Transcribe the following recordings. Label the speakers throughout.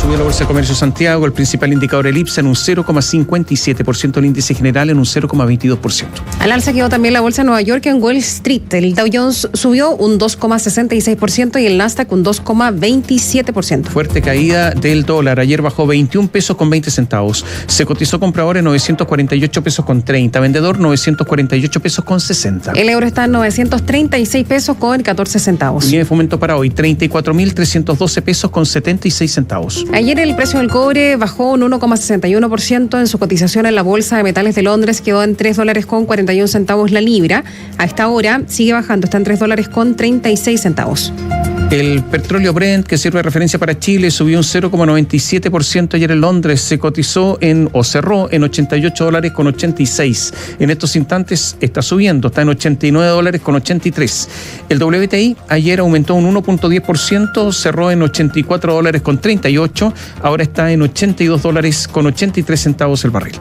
Speaker 1: Subió la Bolsa de Comercio de Santiago, el principal indicador el IPSA en un 0,57%, el índice general en un 0,22%.
Speaker 2: Al alza quedó también la Bolsa de Nueva York en Wall Street. El Dow Jones subió un 2,66% y el Nasdaq un 2,27%.
Speaker 1: Fuerte caída del dólar. Ayer bajó 21 pesos con 20 centavos. Se cotizó comprador en 948 pesos con 30, vendedor 948 pesos con 60.
Speaker 2: El euro está en 936 pesos con 14 centavos.
Speaker 1: Unidad de fomento para hoy, 34.312 pesos con 76 centavos.
Speaker 2: Ayer el precio del cobre bajó un 1,61% en su cotización en la Bolsa de Metales de Londres, quedó en $3.41 la libra. A esta hora sigue bajando, está en $3.36.
Speaker 1: El petróleo Brent, que sirve de referencia para Chile, subió un 0,97% ayer en Londres. Se cotizó cerró en $88.86. En estos instantes está subiendo, está en $89.83. El WTI ayer aumentó un 1,10%, cerró en $84.38. Ahora está en $82.83 el barril.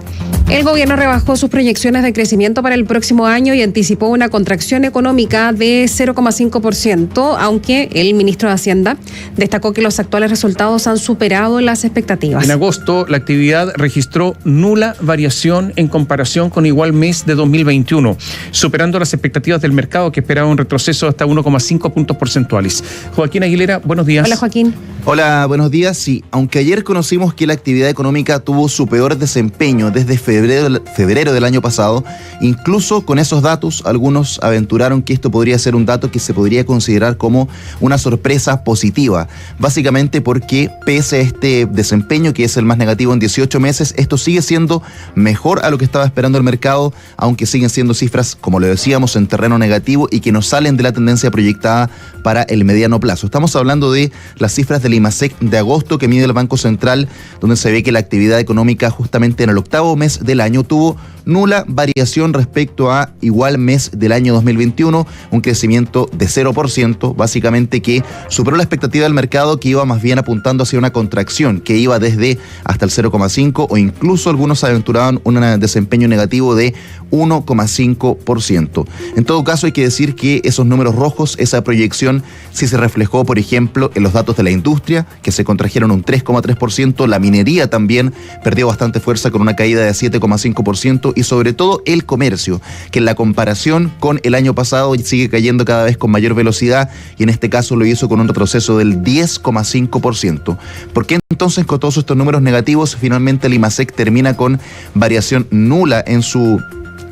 Speaker 2: El gobierno rebajó sus proyecciones de crecimiento para el próximo año y anticipó una contracción económica de 0,5%, aunque el ministro de Hacienda destacó que los actuales resultados han superado las expectativas.
Speaker 1: En agosto, la actividad registró nula variación en comparación con igual mes de 2021, superando las expectativas del mercado, que esperaba un retroceso de hasta 1,5 puntos porcentuales. Joaquín Aguilera, buenos días.
Speaker 2: Hola, Joaquín.
Speaker 3: Hola, buenos días. Sí, aunque ayer conocimos que la actividad económica tuvo su peor desempeño desde febrero del año pasado, incluso con esos datos, algunos aventuraron que esto podría ser un dato que se podría considerar como una sorpresa positiva, básicamente porque pese a este desempeño, que es el más negativo en 18 meses, esto sigue siendo mejor a lo que estaba esperando el mercado, aunque siguen siendo cifras, como lo decíamos, en terreno negativo y que no salen de la tendencia proyectada para el mediano plazo. Estamos hablando de las cifras del IMASEC de agosto que mide el Banco Central, donde se ve que la actividad económica justamente en el octavo mes del año tuvo nula variación respecto a igual mes del año 2021, un crecimiento de 0%, básicamente que superó la expectativa del mercado, que iba más bien apuntando hacia una contracción, que iba desde hasta el 0,5% o incluso algunos aventuraban un desempeño negativo de 1,5%. En todo caso, hay que decir que esos números rojos, esa proyección, sí se reflejó, por ejemplo, en los datos de la industria, que se contrajeron un 3,3%, la minería también perdió bastante fuerza con una caída de 7,5%, y sobre todo el comercio, que en la comparación con el año pasado sigue cayendo cada vez con mayor velocidad, y en este caso lo hizo con un retroceso del 10,5%. ¿Por qué entonces, con todos estos números negativos, finalmente el IMASEC termina con variación nula en su,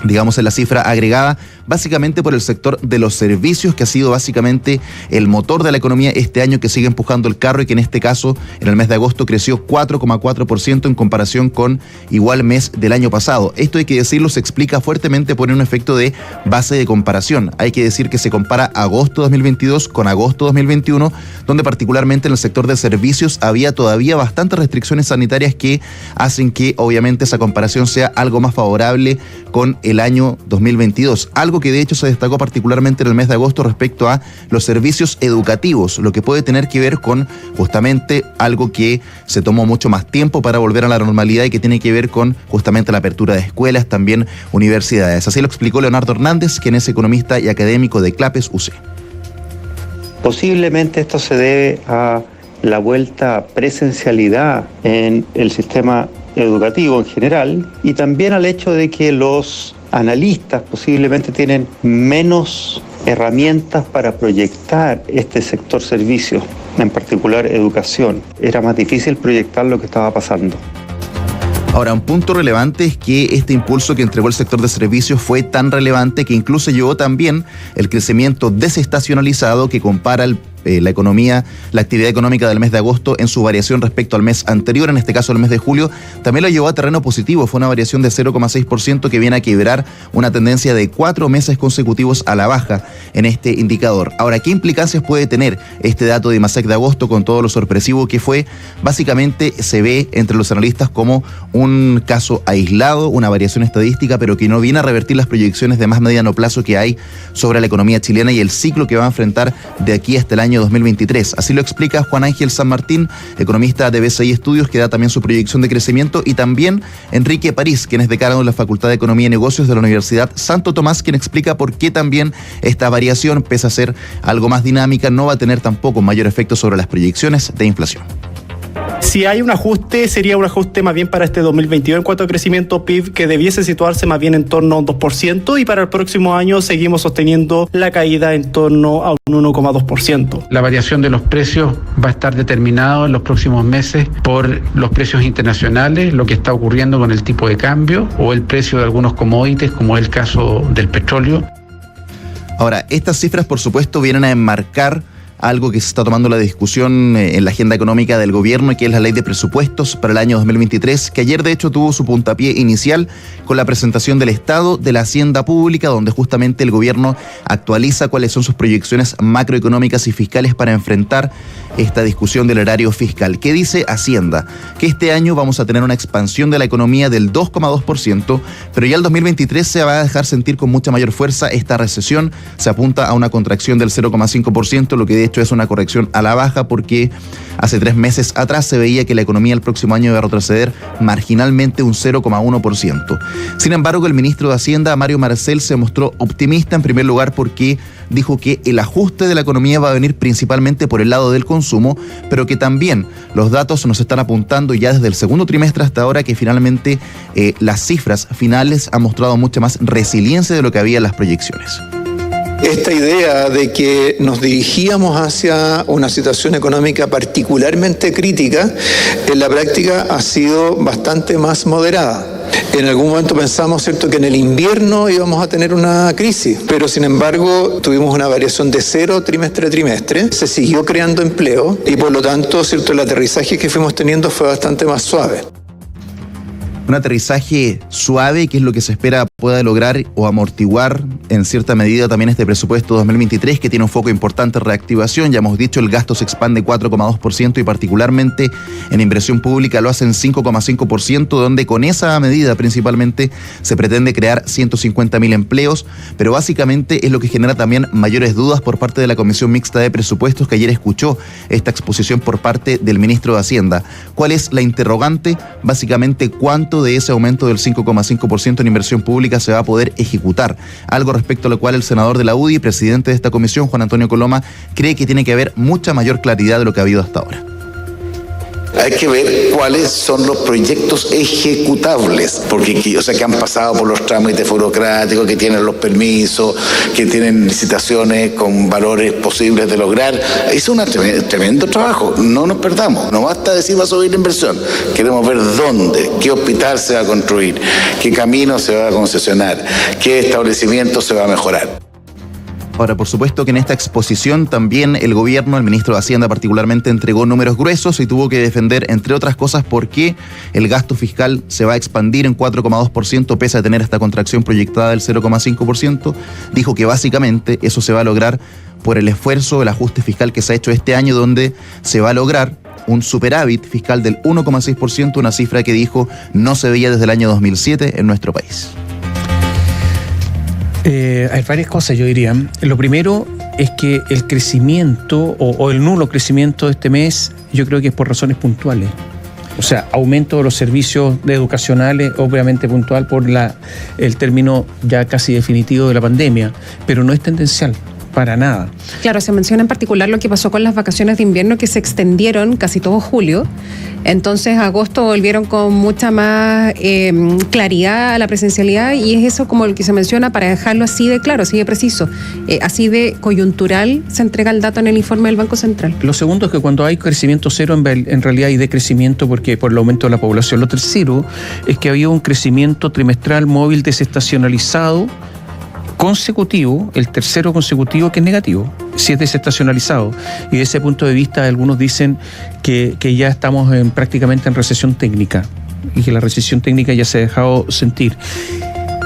Speaker 3: digamos, en la cifra agregada? Básicamente por el sector de los servicios, que ha sido básicamente el motor de la economía este año, que sigue empujando el carro y que en este caso, en el mes de agosto, creció 4,4% en comparación con igual mes del año pasado. Esto, hay que decirlo, se explica fuertemente por un efecto de base de comparación. Hay que decir que se compara agosto 2022 con agosto 2021, donde particularmente en el sector de servicios había todavía bastantes restricciones sanitarias que hacen que obviamente esa comparación sea algo más favorable con el año 2022. Algo que de hecho se destacó particularmente en el mes de agosto respecto a los servicios educativos, lo que puede tener que ver con justamente algo que se tomó mucho más tiempo para volver a la normalidad y que tiene que ver con justamente la apertura de escuelas, también universidades. Así lo explicó Leonardo Hernández, quien es economista y académico de CLAPES UC.
Speaker 4: Posiblemente esto se debe a la vuelta a presencialidad en el sistema educativo en general, y también al hecho de que los analistas posiblemente tienen menos herramientas para proyectar este sector servicios, en particular educación. Era más difícil proyectar lo que estaba pasando.
Speaker 3: Ahora, un punto relevante es que este impulso que entregó el sector de servicios fue tan relevante que incluso llevó también el crecimiento desestacionalizado que compara la economía, la actividad económica del mes de agosto en su variación respecto al mes anterior, en este caso el mes de julio, también lo llevó a terreno positivo. Fue una variación de 0,6% que viene a quebrar una tendencia de 4 meses consecutivos a la baja en este indicador. Ahora, ¿qué implicancias puede tener este dato de IMASEC de agosto con todo lo sorpresivo que fue? Básicamente se ve entre los analistas como un caso aislado, una variación estadística, pero que no viene a revertir las proyecciones de más mediano plazo que hay sobre la economía chilena y el ciclo que va a enfrentar de aquí hasta el año 2023. Así lo explica Juan Ángel San Martín, economista de BCI Estudios, que da también su proyección de crecimiento, y también Enrique París, quien es decano de la Facultad de Economía y Negocios de la Universidad Santo Tomás, quien explica por qué también esta variación, pese a ser algo más dinámica, no va a tener tampoco mayor efecto sobre las proyecciones de inflación.
Speaker 5: Si hay un ajuste, sería un ajuste más bien para este 2022 en cuanto a crecimiento PIB, que debiese situarse más bien en torno a un 2%, y para el próximo año seguimos sosteniendo la caída en torno a un 1,2%.
Speaker 6: La variación de los precios va a estar determinado en los próximos meses por los precios internacionales, lo que está ocurriendo con el tipo de cambio o el precio de algunos commodities, como es el caso del petróleo.
Speaker 3: Ahora, estas cifras, por supuesto, vienen a enmarcar algo que se está tomando la discusión en la agenda económica del gobierno, y que es la ley de presupuestos para el año 2023, que ayer de hecho tuvo su puntapié inicial con la presentación del estado de la hacienda pública, donde justamente el gobierno actualiza cuáles son sus proyecciones macroeconómicas y fiscales para enfrentar esta discusión del erario fiscal. ¿Qué dice Hacienda? Que este año vamos a tener una expansión de la economía del 2,2%, pero ya el 2023 se va a dejar sentir con mucha mayor fuerza esta recesión. Se apunta a una contracción del 0,5%, lo que de hecho es una corrección a la baja, porque hace 3 meses atrás se veía que la economía el próximo año iba a retroceder marginalmente un 0,1%. Sin embargo, el ministro de Hacienda, Mario Marcel, se mostró optimista, en primer lugar porque dijo que el ajuste de la economía va a venir principalmente por el lado del consumo, pero que también los datos nos están apuntando ya desde el segundo trimestre hasta ahora que finalmente las cifras finales han mostrado mucha más resiliencia de lo que había en las proyecciones.
Speaker 7: Esta idea de que nos dirigíamos hacia una situación económica particularmente crítica, en la práctica ha sido bastante más moderada. En algún momento pensamos, ¿cierto?, que en el invierno íbamos a tener una crisis, pero sin embargo tuvimos una variación de 0 trimestre a trimestre, se siguió creando empleo y por lo tanto, ¿cierto?, el aterrizaje que fuimos teniendo fue bastante más suave.
Speaker 3: Un aterrizaje suave, que es lo que se espera pueda lograr o amortiguar en cierta medida también este presupuesto 2023, que tiene un foco importante en reactivación. Ya hemos dicho, el gasto se expande 4,2% y particularmente en inversión pública lo hace en 5,5%, donde con esa medida principalmente se pretende crear 150.000 empleos, pero básicamente es lo que genera también mayores dudas por parte de la Comisión Mixta de Presupuestos, que ayer escuchó esta exposición por parte del ministro de Hacienda. ¿Cuál es la interrogante? Básicamente, ¿cuánto de ese aumento del 5,5% en inversión pública se va a poder ejecutar? Algo respecto a lo cual el senador de la UDI, presidente de esta comisión, Juan Antonio Coloma, cree que tiene que haber mucha mayor claridad de lo que ha habido hasta ahora.
Speaker 8: Hay que ver cuáles son los proyectos ejecutables, porque que han pasado por los trámites burocráticos, que tienen los permisos, que tienen licitaciones con valores posibles de lograr. Es un tremendo trabajo, no nos perdamos. No basta decir va a subir la inversión, queremos ver dónde, qué hospital se va a construir, qué camino se va a concesionar, qué establecimiento se va a mejorar.
Speaker 3: Ahora, por supuesto que en esta exposición también el gobierno, el ministro de Hacienda particularmente, entregó números gruesos y tuvo que defender, entre otras cosas, por qué el gasto fiscal se va a expandir en 4,2% pese a tener esta contracción proyectada del 0,5%. Dijo que básicamente eso se va a lograr por el esfuerzo, el ajuste fiscal que se ha hecho este año, donde se va a lograr un superávit fiscal del 1,6%, una cifra que dijo no se veía desde el año 2007 en nuestro país.
Speaker 1: Hay varias cosas, yo diría. Lo primero es que el crecimiento o el nulo crecimiento de este mes, yo creo que es por razones puntuales. O sea, aumento de los servicios educacionales, obviamente puntual por el término ya casi definitivo de la pandemia, pero no es tendencial. Para nada.
Speaker 2: Claro, se menciona en particular lo que pasó con las vacaciones de invierno, que se extendieron casi todo julio. Entonces, agosto volvieron con mucha más claridad a la presencialidad, y es eso como el que se menciona para dejarlo así de claro, así de preciso, así de coyuntural se entrega el dato en el informe del Banco Central.
Speaker 1: Lo segundo es que cuando hay crecimiento cero, en realidad hay decrecimiento porque por el aumento de la población. Lo tercero es que había un crecimiento trimestral móvil desestacionalizado consecutivo, el tercero consecutivo, que es negativo, si es desestacionalizado. Y de ese punto de vista, algunos dicen que ya estamos prácticamente en recesión técnica y que la recesión técnica ya se ha dejado sentir.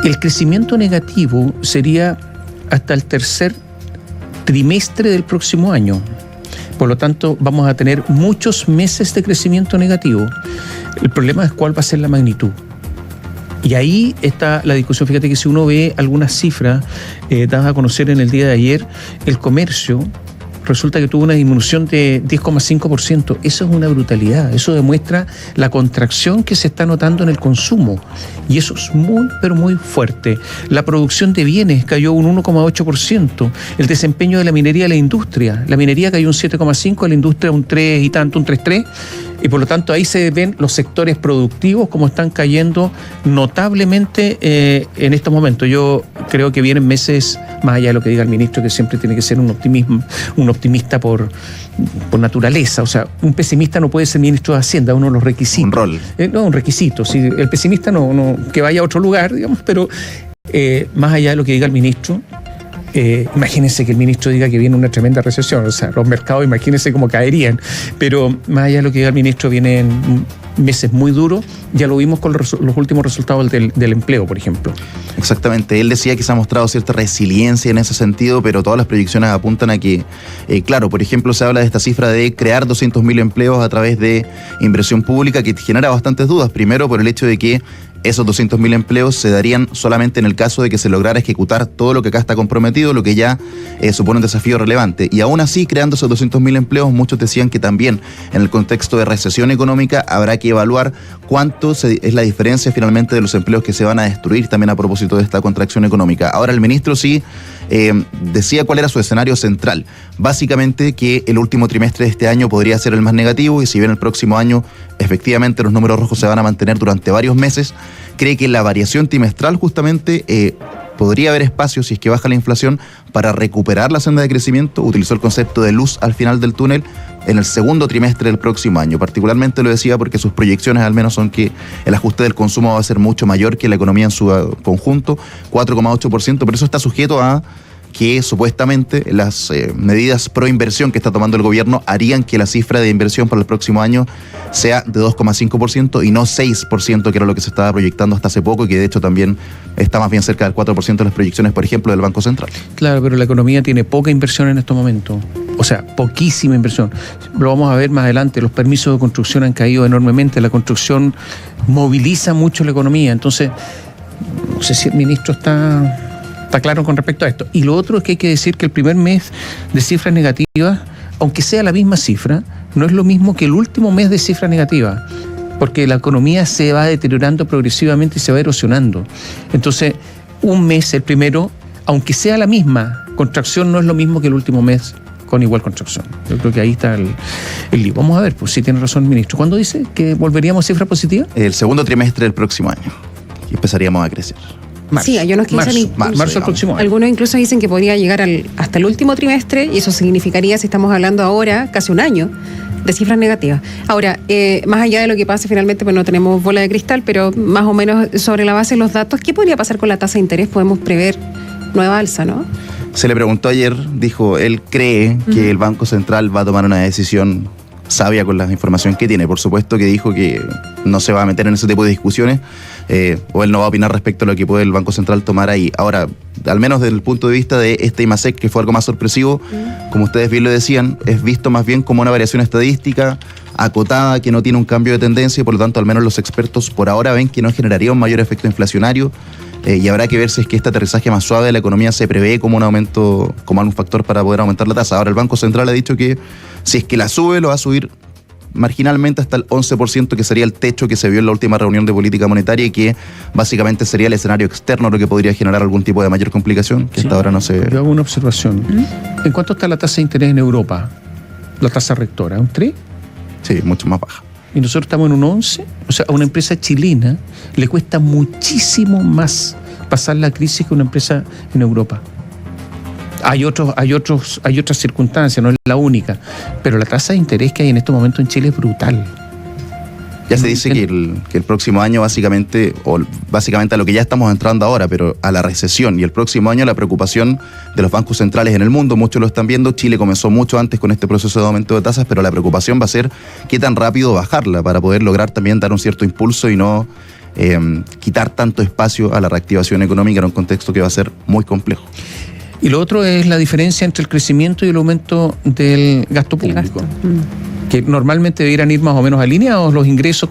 Speaker 1: El crecimiento negativo sería hasta el tercer trimestre del próximo año. Por lo tanto, vamos a tener muchos meses de crecimiento negativo. El problema es cuál va a ser la magnitud. Y ahí está la discusión. Fíjate que si uno ve algunas cifras dadas a conocer en el día de ayer, el comercio resulta que tuvo una disminución de 10,5%. Eso es una brutalidad. Eso demuestra la contracción que se está notando en el consumo. Y eso es muy, pero muy fuerte. La producción de bienes cayó un 1,8%. El desempeño de la minería de la industria. La minería cayó un 7,5%, la industria un 3 y tanto, un 3,3%. Y por lo tanto ahí se ven los sectores productivos como están cayendo notablemente en estos momentos. Yo creo que vienen meses, más allá de lo que diga el ministro, que siempre tiene que ser un optimista por naturaleza. O sea, un pesimista no puede ser ministro de Hacienda, uno de los requisitos.
Speaker 3: Un rol.
Speaker 1: No, un requisito. Sí, el pesimista no que vaya a otro lugar, digamos, pero más allá de lo que diga el ministro, imagínense que el ministro diga que viene una tremenda recesión, o sea, los mercados imagínense cómo caerían, pero más allá de lo que diga el ministro, vienen meses muy duros, ya lo vimos con los últimos resultados del empleo, por ejemplo.
Speaker 3: Exactamente, él decía que se ha mostrado cierta resiliencia en ese sentido, pero todas las proyecciones apuntan a que, claro, por ejemplo, se habla de esta cifra de crear 200.000 empleos a través de inversión pública, que genera bastantes dudas, primero por el hecho de que esos 200.000 empleos se darían solamente en el caso de que se lograra ejecutar todo lo que acá está comprometido, lo que ya supone un desafío relevante. Y aún así, creando esos 200.000 empleos, muchos decían que también en el contexto de recesión económica habrá que evaluar cuánto es la diferencia finalmente de los empleos que se van a destruir también a propósito de esta contracción económica. Ahora el ministro sí decía cuál era su escenario central. Básicamente que el último trimestre de este año podría ser el más negativo, y si bien el próximo año efectivamente los números rojos se van a mantener durante varios meses, cree que la variación trimestral justamente podría haber espacio, si es que baja la inflación, para recuperar la senda de crecimiento. Utilizó el concepto de luz al final del túnel en el segundo trimestre del próximo año. Particularmente lo decía porque sus proyecciones al menos son que el ajuste del consumo va a ser mucho mayor que la economía en su conjunto, 4,8%, pero eso está sujeto a que supuestamente las medidas pro inversión que está tomando el gobierno harían que la cifra de inversión para el próximo año sea de 2,5% y no 6%, que era lo que se estaba proyectando hasta hace poco, y que de hecho también está más bien cerca del 4% de las proyecciones, por ejemplo, del Banco Central.
Speaker 1: Claro, pero la economía tiene poca inversión en estos momentos, o sea, poquísima inversión. Lo vamos a ver más adelante, los permisos de construcción han caído enormemente, la construcción moviliza mucho la economía, entonces no sé si el ministro está claro con respecto a esto. Y lo otro es que hay que decir que el primer mes de cifras negativas, aunque sea la misma cifra, no es lo mismo que el último mes de cifras negativas, porque la economía se va deteriorando progresivamente y se va erosionando. Entonces, un mes, el primero, aunque sea la misma contracción, no es lo mismo que el último mes con igual contracción. Yo creo que ahí está el lío. Vamos a ver, pues si tiene razón el ministro. ¿Cuándo dice que volveríamos a cifras positivas?
Speaker 3: El segundo trimestre del próximo año, y empezaríamos a crecer.
Speaker 2: Marzo, sí, hay unos que dicen
Speaker 1: marzo del próximo año.
Speaker 2: Algunos incluso dicen que podría llegar hasta el último trimestre, y eso significaría, si estamos hablando ahora, casi un año de cifras negativas. Ahora, más allá de lo que pase finalmente, pues no tenemos bola de cristal, pero más o menos sobre la base de los datos, ¿qué podría pasar con la tasa de interés? Podemos prever nueva alza, ¿no?
Speaker 3: Se le preguntó ayer, dijo, él cree que el Banco Central va a tomar una decisión sabia con la información que tiene. Por supuesto que dijo que no se va a meter en ese tipo de discusiones, o él no va a opinar respecto a lo que puede el Banco Central tomar ahí. Ahora, al menos desde el punto de vista de este IMASEC, que fue algo más sorpresivo, como ustedes bien lo decían, es visto más bien como una variación estadística acotada, que no tiene un cambio de tendencia, y por lo tanto al menos los expertos por ahora ven que no generaría un mayor efecto inflacionario, y habrá que ver si es que este aterrizaje más suave de la economía se prevé como un aumento, como algún factor para poder aumentar la tasa. Ahora el Banco Central ha dicho que si es que la sube, lo va a subir marginalmente hasta el 11%, que sería el techo que se vio en la última reunión de política monetaria, y que básicamente sería el escenario externo lo que podría generar algún tipo de mayor complicación, que hasta ahora no se...
Speaker 1: Yo hago una observación. ¿En cuánto está la tasa de interés en Europa? La tasa rectora, ¿un 3?
Speaker 3: Sí, mucho más baja.
Speaker 1: Y nosotros estamos en un 11, o sea, a una empresa chilena le cuesta muchísimo más pasar la crisis que una empresa en Europa. Hay otras circunstancias, no es la única, pero la tasa de interés que hay en este momento en Chile es brutal.
Speaker 3: Ya se dice que el próximo año básicamente a lo que ya estamos entrando ahora, pero a la recesión, y el próximo año la preocupación de los bancos centrales en el mundo, muchos lo están viendo, Chile comenzó mucho antes con este proceso de aumento de tasas, pero la preocupación va a ser qué tan rápido bajarla para poder lograr también dar un cierto impulso y no quitar tanto espacio a la reactivación económica en un contexto que va a ser muy complejo.
Speaker 1: Y lo otro es la diferencia entre el crecimiento y el aumento del gasto público. Que normalmente deberían ir más o menos alineados los ingresos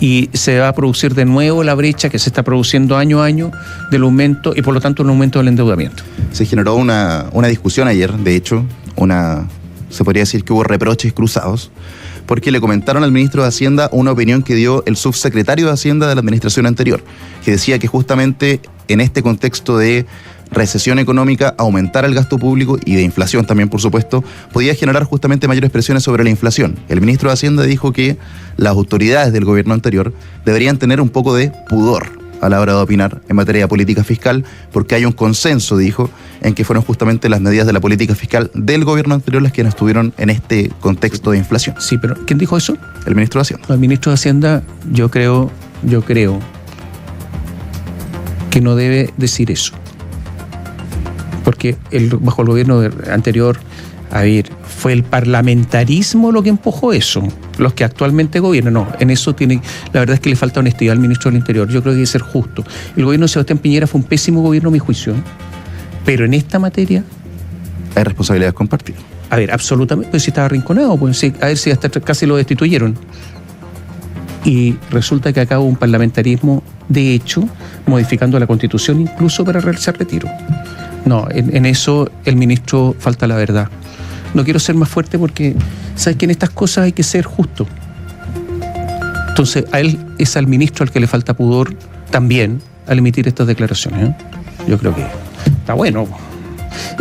Speaker 1: y se va a producir de nuevo la brecha que se está produciendo año a año del aumento, y por lo tanto el aumento del endeudamiento.
Speaker 3: Se generó una discusión ayer, de hecho, se podría decir que hubo reproches cruzados, porque le comentaron al ministro de Hacienda una opinión que dio el subsecretario de Hacienda de la administración anterior, que decía que justamente en este contexto de recesión económica, aumentar el gasto público y de inflación también, por supuesto, podía generar justamente mayores presiones sobre la inflación. El ministro de Hacienda dijo que las autoridades del gobierno anterior deberían tener un poco de pudor a la hora de opinar en materia de política fiscal, porque hay un consenso, dijo, en que fueron justamente las medidas de la política fiscal del gobierno anterior las que estuvieron en este contexto de inflación.
Speaker 1: Sí, pero ¿quién dijo eso?
Speaker 3: El ministro de Hacienda.
Speaker 1: El ministro de Hacienda, yo creo que no debe decir eso. Porque bajo el gobierno anterior, fue el parlamentarismo lo que empujó eso. Los que actualmente gobiernan, no, en eso la verdad es que le falta honestidad al ministro del Interior. Yo creo que hay que ser justo. El gobierno de Sebastián Piñera fue un pésimo gobierno a mi juicio, pero en esta materia
Speaker 3: hay responsabilidades compartidas.
Speaker 1: Absolutamente, pues si estaba arrinconado, pues sí, si hasta casi lo destituyeron. Y resulta que acá hubo un parlamentarismo, de hecho, modificando la Constitución incluso para realizar retiro. No, en eso el ministro falta la verdad. No quiero ser más fuerte porque sabes que en estas cosas hay que ser justo. Entonces, es al ministro al que le falta pudor también al emitir estas declaraciones. Yo creo que está bueno.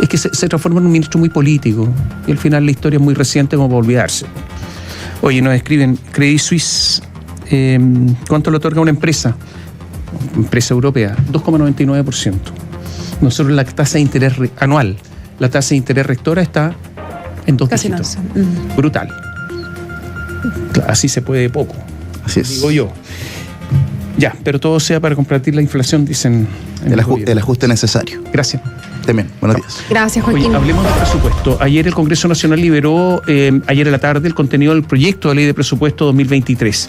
Speaker 1: Es que se transforma en un ministro muy político y al final la historia es muy reciente como para olvidarse. Oye, nos escriben, Credit Suisse, ¿cuánto le otorga una empresa europea? 2,99%. Nosotros la tasa de interés anual, la tasa de interés rectora está en 2 dígitos. Brutal. Así se puede poco.
Speaker 3: Así es.
Speaker 1: Digo yo. Ya, pero todo sea para combatir la inflación, dicen.
Speaker 3: El ajuste necesario.
Speaker 1: Gracias.
Speaker 3: También, buenos días.
Speaker 2: Gracias, Joaquín.
Speaker 1: Oye, hablemos del presupuesto. Ayer el Congreso Nacional liberó, ayer en la tarde, el contenido del proyecto de ley de presupuesto 2023.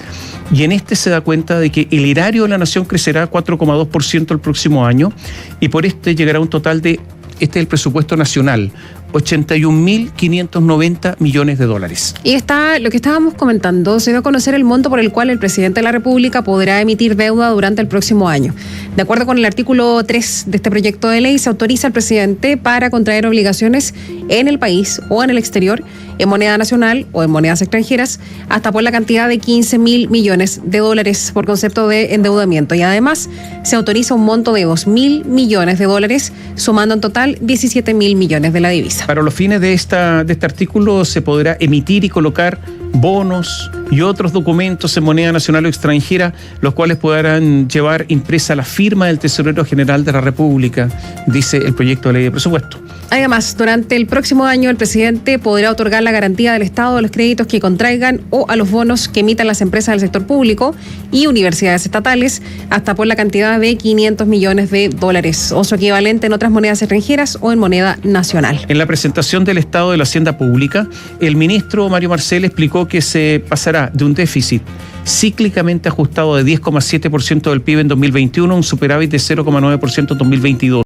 Speaker 1: Y en este se da cuenta de que el erario de la nación crecerá 4,2% el próximo año y por este llegará a un total de, este es el presupuesto nacional, 81.590 millones de dólares.
Speaker 2: Y está lo que estábamos comentando, se dio a conocer el monto por el cual el presidente de la República podrá emitir deuda durante el próximo año. De acuerdo con el artículo 3 de este proyecto de ley, se autoriza al presidente para contraer obligaciones en el país o en el exterior, en moneda nacional o en monedas extranjeras, hasta por la cantidad de 15.000 millones de dólares por concepto de endeudamiento. Y además se autoriza un monto de 2.000 millones de dólares, sumando en total 17.000 millones de la divisa.
Speaker 1: Para los fines de este artículo se podrá emitir y colocar bonos y otros documentos en moneda nacional o extranjera, los cuales podrán llevar impresa la firma del Tesorero General de la República, dice el proyecto de ley de presupuesto.
Speaker 2: Además, durante el próximo año el presidente podrá otorgar la garantía del Estado de los créditos que contraigan o a los bonos que emitan las empresas del sector público y universidades estatales, hasta por la cantidad de 500 millones de dólares, o su equivalente en otras monedas extranjeras o en moneda nacional.
Speaker 1: En la presentación del Estado de la Hacienda Pública, el ministro Mario Marcel explicó que se pasará de un déficit cíclicamente ajustado de 10,7% del PIB en 2021 a un superávit de 0,9% en 2022,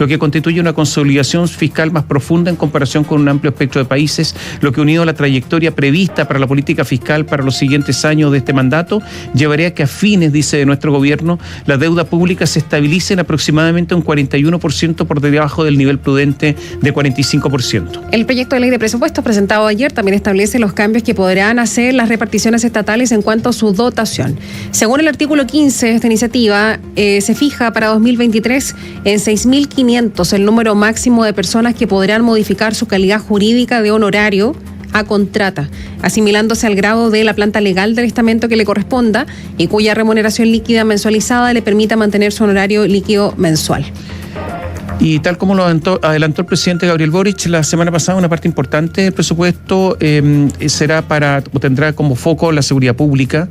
Speaker 1: lo que constituye una consolidación fiscal más profunda en comparación con un amplio espectro de países, lo que unido a la trayectoria prevista para la política fiscal para los siguientes años de este mandato, llevaría a que a fines, dice de nuestro gobierno, la deuda pública se estabilice en aproximadamente un 41% por debajo del nivel prudente de 45%.
Speaker 2: El proyecto de ley de presupuestos presentado ayer también establece los cambios que podrán hacer las reparticiones estatales en cuanto a su dotación. Según el artículo 15 de esta iniciativa, se fija para 2023 en 6.500 el número máximo de personas que podrán modificar su calidad jurídica de honorario a contrata, asimilándose al grado de la planta legal del estamento que le corresponda y cuya remuneración líquida mensualizada le permita mantener su honorario líquido mensual.
Speaker 1: Y tal como lo adelantó el presidente Gabriel Boric la semana pasada, una parte importante del presupuesto tendrá como foco la seguridad pública,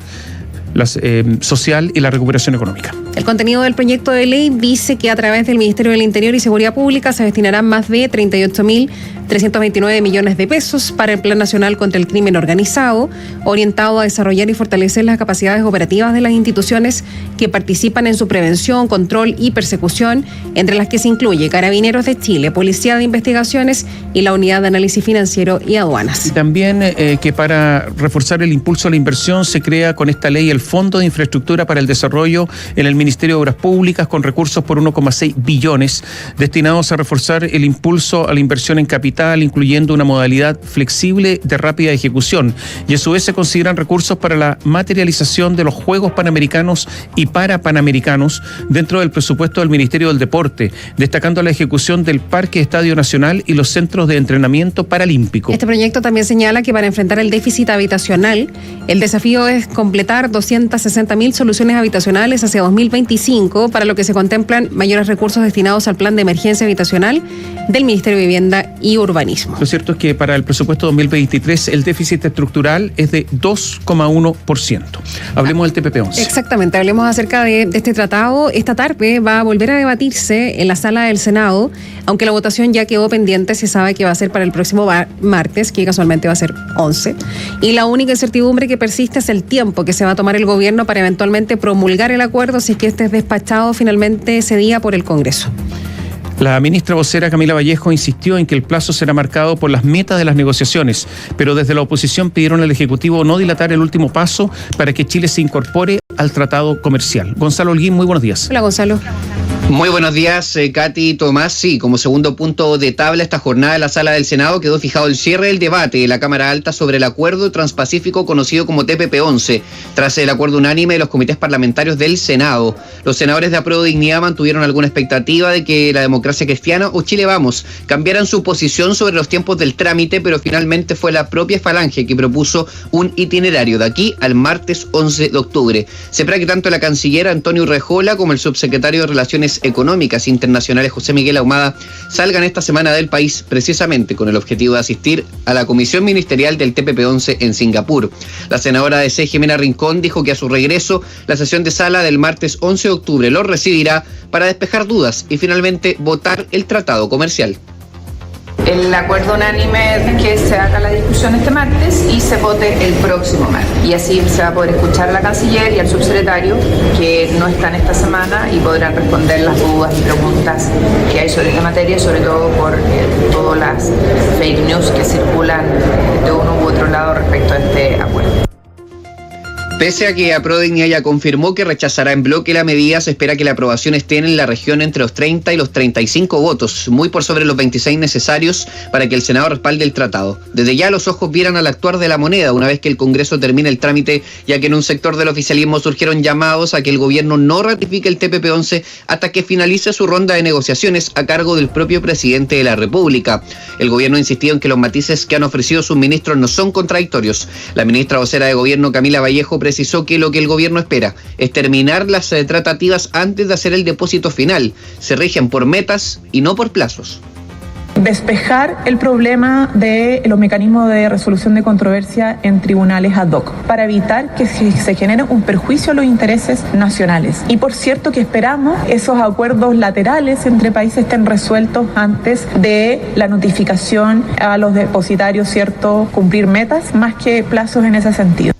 Speaker 1: social y la recuperación económica.
Speaker 2: El contenido del proyecto de ley dice que a través del Ministerio del Interior y Seguridad Pública se destinarán más de 38.329 millones de pesos para el Plan Nacional contra el Crimen Organizado, orientado a desarrollar y fortalecer las capacidades operativas de las instituciones que participan en su prevención, control y persecución, entre las que se incluye Carabineros de Chile, Policía de Investigaciones y la Unidad de Análisis Financiero y Aduanas.
Speaker 1: Y también que para reforzar el impulso a la inversión se crea con esta ley el Fondo de Infraestructura para el Desarrollo en el Ministerio de Obras Públicas con recursos por 1,6 billones destinados a reforzar el impulso a la inversión en capital, incluyendo una modalidad flexible de rápida ejecución. Y a su vez se consideran recursos para la materialización de los Juegos Panamericanos y Parapanamericanos dentro del presupuesto del Ministerio del Deporte, destacando la ejecución del Parque Estadio Nacional y los centros de entrenamiento paralímpico.
Speaker 2: Este proyecto también señala que para enfrentar el déficit habitacional, el desafío es completar 260.000 soluciones habitacionales hacia 2025, para lo que se contemplan mayores recursos destinados al plan de emergencia habitacional del Ministerio de Vivienda y Urbanismo.
Speaker 1: Lo cierto es que para el presupuesto 2023 el déficit estructural es de 2,1%. Hablemos del TPP-11.
Speaker 2: Exactamente, hablemos acerca de este tratado. Esta tarde va a volver a debatirse en la sala del Senado, aunque la votación ya quedó pendiente. Se sabe que va a ser para el próximo martes, que casualmente va a ser 11. Y la única incertidumbre que persiste es el tiempo que se va a tomar el gobierno para eventualmente promulgar el acuerdo, si es que este es despachado finalmente ese día por el Congreso.
Speaker 1: La ministra vocera Camila Vallejo insistió en que el plazo será marcado por las metas de las negociaciones, pero desde la oposición pidieron al Ejecutivo no dilatar el último paso para que Chile se incorpore al tratado comercial. Gonzalo Holguín, muy buenos días.
Speaker 2: Hola, Gonzalo.
Speaker 9: Muy buenos días, Katy, Tomás. Sí, como segundo punto de tabla esta jornada en la sala del Senado quedó fijado el cierre del debate de la Cámara Alta sobre el acuerdo transpacífico conocido como TPP-11, tras el acuerdo unánime de los comités parlamentarios del Senado. Los senadores de Apruebo Dignidad mantuvieron alguna expectativa de que la Democracia Cristiana o Chile Vamos cambiaran su posición sobre los tiempos del trámite, pero finalmente fue la propia Falange que propuso un itinerario de aquí al martes 11 de octubre. Se espera que tanto la canciller Antonio Urrejola como el subsecretario de Relaciones Económicas Internacionales José Miguel Ahumada salgan esta semana del país precisamente con el objetivo de asistir a la comisión ministerial del TPP-11 en Singapur. La senadora de C, Jimena Rincón, dijo que a su regreso la sesión de sala del martes 11 de octubre lo recibirá para despejar dudas y finalmente votar el tratado comercial.
Speaker 10: El acuerdo unánime es que se haga la discusión este martes y se vote el próximo martes. Y así se va a poder escuchar a la canciller y al subsecretario, que no están esta semana, y podrán responder las dudas y preguntas que hay sobre esta materia, sobre todo por todas las fake news que circulan de uno u otro lado respecto a este acuerdo.
Speaker 9: Pese a que Apruebo Dignidad ya confirmó que rechazará en bloque la medida, se espera que la aprobación esté en la región entre los 30 y los 35 votos, muy por sobre los 26 necesarios para que el Senado respalde el tratado. Desde ya los ojos vieran al actuar de la moneda una vez que el Congreso termine el trámite, ya que en un sector del oficialismo surgieron llamados a que el gobierno no ratifique el TPP-11 hasta que finalice su ronda de negociaciones a cargo del propio presidente de la República. El gobierno ha insistido en que los matices que han ofrecido sus ministros no son contradictorios. La ministra vocera de Gobierno, Camila Vallejo, precisó que lo que el gobierno espera es terminar las tratativas antes de hacer el depósito final. Se rigen por metas y no por plazos.
Speaker 11: Despejar el problema de los mecanismos de resolución de controversia en tribunales ad hoc para evitar que se genere un perjuicio a los intereses nacionales. Y por cierto que esperamos esos acuerdos laterales entre países estén resueltos antes de la notificación a los depositarios, ¿cierto? Cumplir metas más que plazos en ese sentido.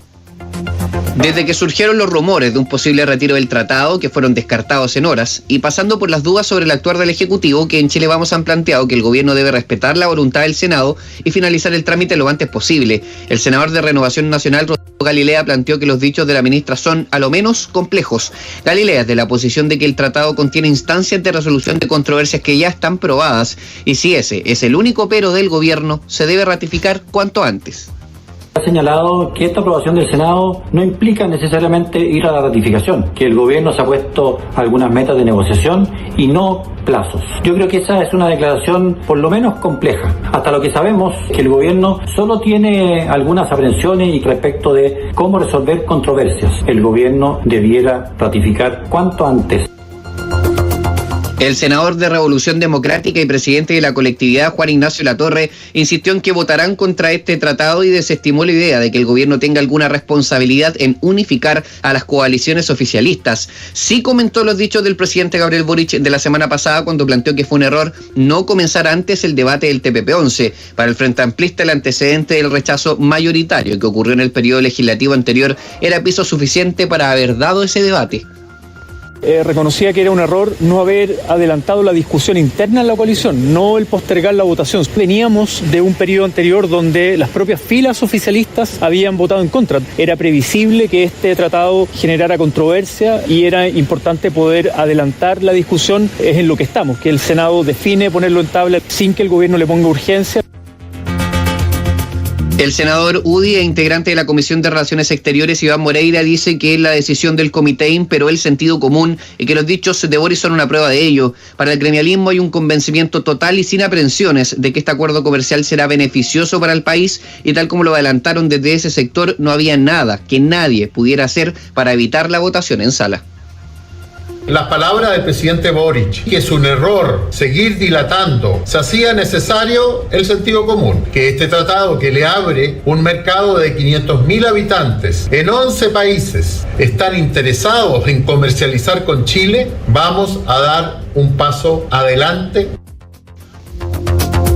Speaker 9: Desde que surgieron los rumores de un posible retiro del tratado, que fueron descartados en horas, y pasando por las dudas sobre el actuar del Ejecutivo, que en Chile Vamos han planteado que el gobierno debe respetar la voluntad del Senado y finalizar el trámite lo antes posible. El senador de Renovación Nacional, Rodrigo Galilea, planteó que los dichos de la ministra son, a lo menos, complejos. Galilea es de la posición de que el tratado contiene instancias de resolución de controversias que ya están probadas, y si ese es el único pero del gobierno, se debe ratificar cuanto antes.
Speaker 12: Ha señalado que esta aprobación del Senado no implica necesariamente ir a la ratificación, que el gobierno se ha puesto algunas metas de negociación y no plazos. Yo creo que esa es una declaración por lo menos compleja. Hasta lo que sabemos que el gobierno solo tiene algunas aprensiones respecto de cómo resolver controversias. El gobierno debiera ratificar cuanto antes.
Speaker 9: El senador de Revolución Democrática y presidente de la colectividad, Juan Ignacio Latorre, insistió en que votarán contra este tratado y desestimó la idea de que el gobierno tenga alguna responsabilidad en unificar a las coaliciones oficialistas. Sí comentó los dichos del presidente Gabriel Boric de la semana pasada cuando planteó que fue un error no comenzar antes el debate del TPP-11. Para el Frente Amplista, el antecedente del rechazo mayoritario que ocurrió en el periodo legislativo anterior era piso suficiente para haber dado ese debate.
Speaker 13: reconocía que era un error no haber adelantado la discusión interna en la coalición, no el postergar la votación. Veníamos de un periodo anterior donde las propias filas oficialistas habían votado en contra. Era previsible que este tratado generara controversia y era importante poder adelantar la discusión. Es en lo que estamos, que el Senado define ponerlo en tabla sin que el gobierno le ponga urgencia.
Speaker 9: El senador UDI e integrante de la Comisión de Relaciones Exteriores, Iván Moreira, dice que la decisión del comité imperó el sentido común y que los dichos de Boric son una prueba de ello. Para el gremialismo hay un convencimiento total y sin aprensiones de que este acuerdo comercial será beneficioso para el país y tal como lo adelantaron desde ese sector, no había nada que nadie pudiera hacer para evitar la votación en sala.
Speaker 14: Las palabras del presidente Boric, que es un error seguir dilatando, se hacía necesario el sentido común, que este tratado que le abre un mercado de 500.000 habitantes en 11 países están interesados en comercializar con Chile, vamos a dar un paso adelante.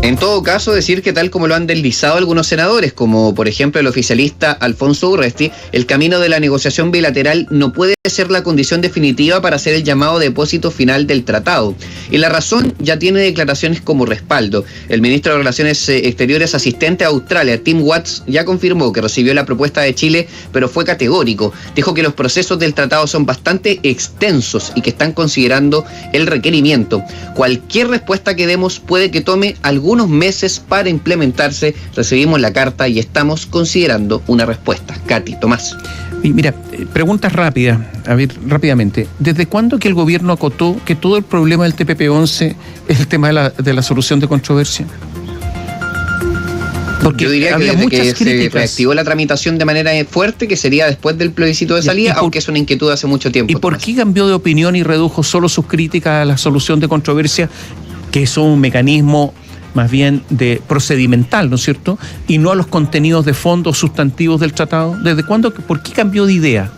Speaker 9: En todo caso, decir que tal como lo han deslizado algunos senadores, como por ejemplo el oficialista Alfonso Urresti, el camino de la negociación bilateral no puede ser la condición definitiva para hacer el llamado depósito final del tratado. Y la razón ya tiene declaraciones como respaldo. El ministro de Relaciones Exteriores asistente a Australia, Tim Watts, ya confirmó que recibió la propuesta de Chile, pero fue categórico. Dijo que los procesos del tratado son bastante extensos y que están considerando el requerimiento. Cualquier respuesta que demos puede que tome algunos meses para implementarse. Recibimos la carta y estamos considerando una respuesta. Katy, Tomás.
Speaker 1: Y mira, preguntas rápidas, a ver, rápidamente. ¿Desde cuándo que el gobierno acotó que todo el problema del TPP-11 es el tema de la solución de controversia? Porque
Speaker 9: yo diría que desde que se reactivó la tramitación de manera fuerte, que sería después del plebiscito de salida, aunque es una inquietud hace mucho tiempo.
Speaker 1: ¿Y por qué cambió de opinión y redujo solo sus críticas a la solución de controversia, que es un mecanismo más bien de procedimental, ¿no es cierto? Y no a los contenidos de fondo sustantivos del tratado. ¿Desde cuándo? ¿Por qué cambió de idea?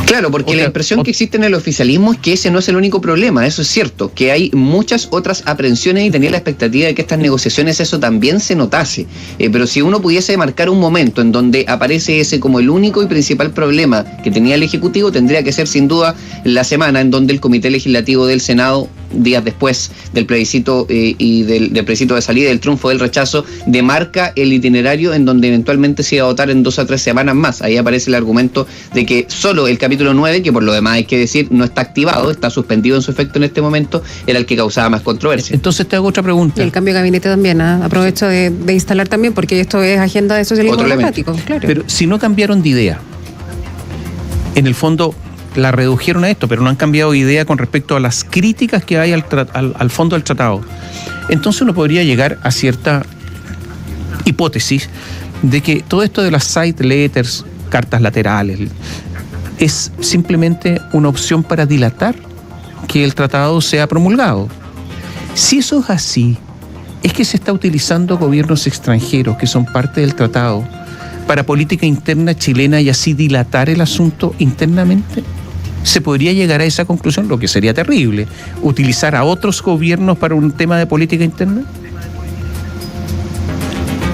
Speaker 9: Claro, porque la impresión que existe en el oficialismo es que ese no es el único problema, eso es cierto, que hay muchas otras aprensiones y tenía la expectativa de que estas negociaciones eso también se notase. Pero si uno pudiese marcar un momento en donde aparece ese como el único y principal problema que tenía el Ejecutivo, tendría que ser sin duda la semana en donde el Comité Legislativo del Senado, días después del plebiscito y del plebiscito de salida, del triunfo del rechazo, demarca el itinerario en donde eventualmente se iba a votar en 2 a 3 semanas más. Ahí aparece el argumento de que solo el capítulo 9, que por lo demás hay que decir no está activado, está suspendido en su efecto en este momento, era el que causaba más controversia.
Speaker 1: Entonces te hago otra pregunta.
Speaker 2: Y el cambio de gabinete también, aprovecho de instalar también, porque esto es agenda de socialismo democrático, claro.
Speaker 1: Pero si no cambiaron de idea, en el fondo la redujeron a esto, pero no han cambiado de idea con respecto a las críticas que hay al fondo del tratado. Entonces uno podría llegar a cierta hipótesis de que todo esto de las side letters, cartas laterales, es simplemente una opción para dilatar que el tratado sea promulgado. Si eso es así, es que se está utilizando gobiernos extranjeros que son parte del tratado para política interna chilena y así dilatar el asunto internamente. ¿Se podría llegar a esa conclusión? Lo que sería terrible, utilizar a otros gobiernos para un tema de política interna.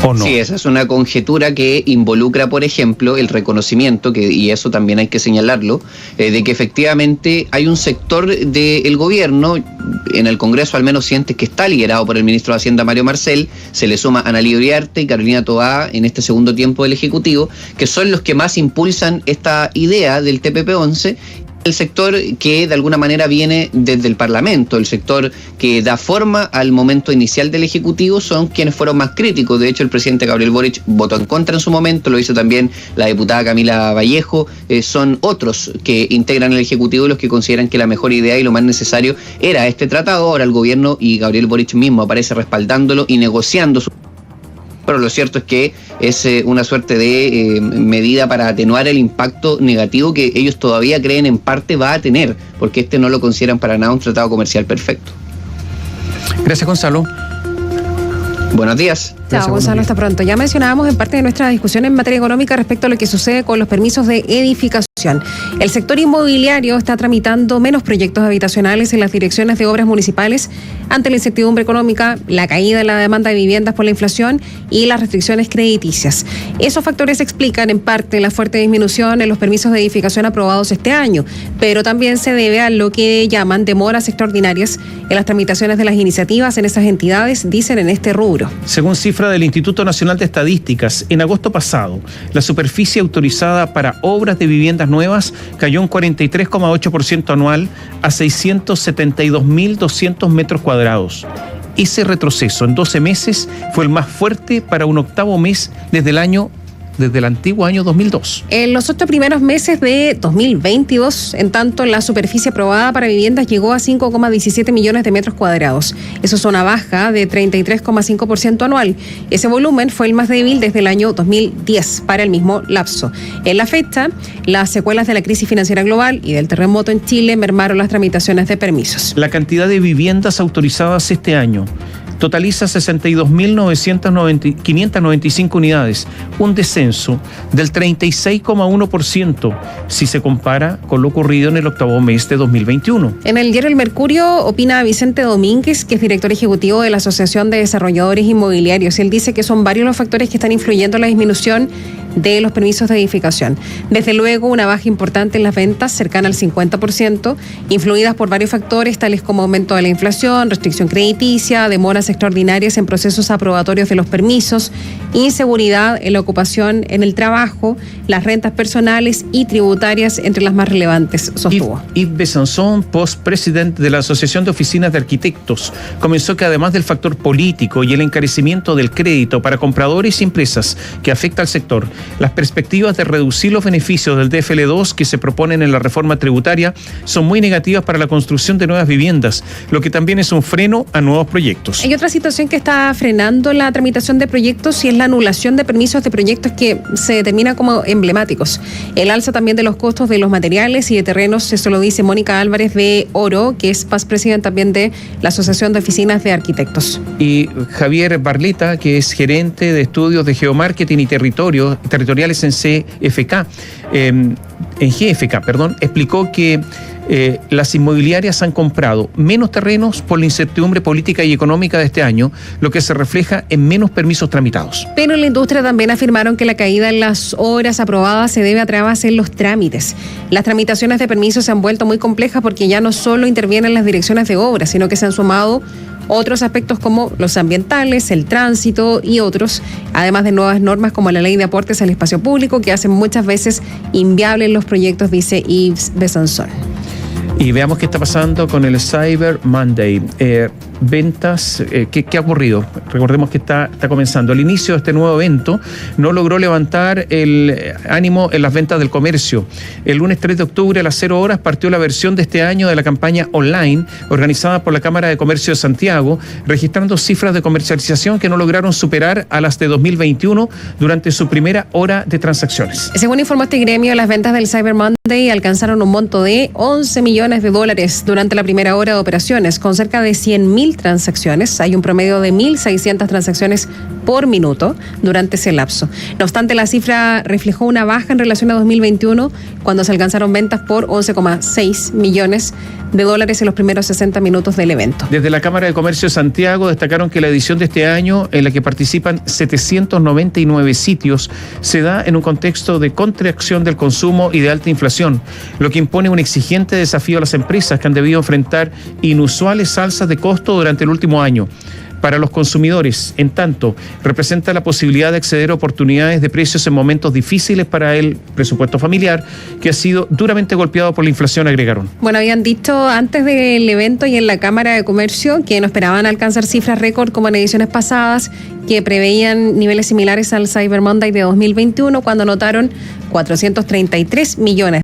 Speaker 1: ¿O no?
Speaker 9: Sí, esa es una conjetura que involucra, por ejemplo, el reconocimiento, y eso también hay que señalarlo, de que efectivamente hay un sector del gobierno, en el Congreso al menos siente que está liderado por el ministro de Hacienda, Mario Marcel, se le suma Ana Lidia Uriarte y Carolina Toá en este segundo tiempo del Ejecutivo, que son los que más impulsan esta idea del TPP-11, el sector que de alguna manera viene desde el Parlamento, el sector que da forma al momento inicial del Ejecutivo, son quienes fueron más críticos. De hecho, el presidente Gabriel Boric votó en contra en su momento, lo hizo también la diputada Camila Vallejo. Son otros que integran el Ejecutivo los que consideran que la mejor idea y lo más necesario era este tratado. Ahora el gobierno y Gabriel Boric mismo aparece respaldándolo y negociando su... Pero lo cierto es que es una suerte de medida para atenuar el impacto negativo que ellos todavía creen en parte va a tener, porque no lo consideran para nada un tratado comercial perfecto.
Speaker 1: Gracias, Gonzalo.
Speaker 9: Buenos días.
Speaker 2: Chao, Gonzalo, hasta pronto. Ya mencionábamos en parte de nuestra discusión en materia económica respecto a lo que sucede con los permisos de edificación. El sector inmobiliario está tramitando menos proyectos habitacionales en las direcciones de obras municipales ante la incertidumbre económica, la caída en la demanda de viviendas por la inflación y las restricciones crediticias. Esos factores explican en parte la fuerte disminución en los permisos de edificación aprobados este año, pero también se debe a lo que llaman demoras extraordinarias en las tramitaciones de las iniciativas en esas entidades, dicen en este rubro.
Speaker 1: Según cifra del Instituto Nacional de Estadísticas, en agosto pasado, la superficie autorizada para obras de viviendas nuevas cayó un 43,8% anual a 672.200 metros cuadrados. Ese retroceso en 12 meses fue el más fuerte para un octavo mes desde el antiguo año 2002.
Speaker 2: En los 8 primeros meses de 2022, en tanto, la superficie aprobada para viviendas llegó a 5,17 millones de metros cuadrados. Eso es una baja de 33,5% anual. Ese volumen fue el más débil desde el año 2010 para el mismo lapso. En la fecha, las secuelas de la crisis financiera global y del terremoto en Chile mermaron las tramitaciones de permisos.
Speaker 1: La cantidad de viviendas autorizadas este año totaliza 62.595 unidades, un descenso del 36,1% si se compara con lo ocurrido en el octavo mes de 2021.
Speaker 2: En el diario El Mercurio opina Vicente Domínguez, que es director ejecutivo de la Asociación de Desarrolladores Inmobiliarios. Él dice que son varios los factores que están influyendo en la disminución de los permisos de edificación. Desde luego, una baja importante en las ventas, cercana al 50%, influidas por varios factores, tales como aumento de la inflación, restricción crediticia, demoras extraordinarias en procesos aprobatorios de los permisos, inseguridad en la ocupación en el trabajo, las rentas personales y tributarias, entre las más relevantes, sostuvo.
Speaker 1: Yves Besançon, post-presidente de la Asociación de Oficinas de Arquitectos, comenzó que además del factor político y el encarecimiento del crédito para compradores y empresas que afecta al sector, las perspectivas de reducir los beneficios del DFL2 que se proponen en la reforma tributaria son muy negativas para la construcción de nuevas viviendas, lo que también es un freno a nuevos proyectos.
Speaker 2: Hay otra situación que está frenando la tramitación de proyectos y es la anulación de permisos de proyectos que se determinan como emblemáticos. El alza también de los costos de los materiales y de terrenos, eso lo dice Mónica Álvarez de Oro, que es past president también de la Asociación de Oficinas de Arquitectos.
Speaker 1: Y Javier Barleta, que es gerente de estudios de geomarketing y territoriales en GFK, explicó que las inmobiliarias han comprado menos terrenos por la incertidumbre política y económica de este año, lo que se refleja en menos permisos tramitados.
Speaker 2: Pero en la industria también afirmaron que la caída en las obras aprobadas se debe a trabas en los trámites. Las tramitaciones de permisos se han vuelto muy complejas porque ya no solo intervienen las direcciones de obras, sino que se han sumado otros aspectos como los ambientales, el tránsito y otros, además de nuevas normas como la ley de aportes al espacio público que hacen muchas veces inviables los proyectos, dice Yves Besançon.
Speaker 1: Y veamos qué está pasando con el Cyber Monday. Ventas, ¿qué ha ocurrido? Recordemos que está comenzando. Al inicio de este nuevo evento no logró levantar el ánimo en las ventas del comercio. El lunes 3 de octubre a las 0 horas partió la versión de este año de la campaña online organizada por la Cámara de Comercio de Santiago, registrando cifras de comercialización que no lograron superar a las de 2021 durante su primera hora de transacciones.
Speaker 2: Según informó este gremio, las ventas del Cyber Monday alcanzaron un monto de $11 millones durante la primera hora de operaciones, con cerca de 100.000 transacciones. Hay un promedio de 1.600 transacciones por minuto durante ese lapso. No obstante, la cifra reflejó una baja en relación a 2021, cuando se alcanzaron ventas por $11,6 millones en los primeros 60 minutos del evento.
Speaker 1: Desde la Cámara de Comercio de Santiago destacaron que la edición de este año, en la que participan 799 sitios, se da en un contexto de contracción del consumo y de alta inflación, lo que impone un exigente desafío a las empresas que han debido enfrentar inusuales alzas de costo durante el último año. Para los consumidores, en tanto, representa la posibilidad de acceder a oportunidades de precios en momentos difíciles para el presupuesto familiar, que ha sido duramente golpeado por la inflación, agregaron.
Speaker 2: Bueno, habían dicho antes del evento y en la Cámara de Comercio que no esperaban alcanzar cifras récord como en ediciones pasadas, que preveían niveles similares al Cyber Monday de 2021, cuando anotaron 433 millones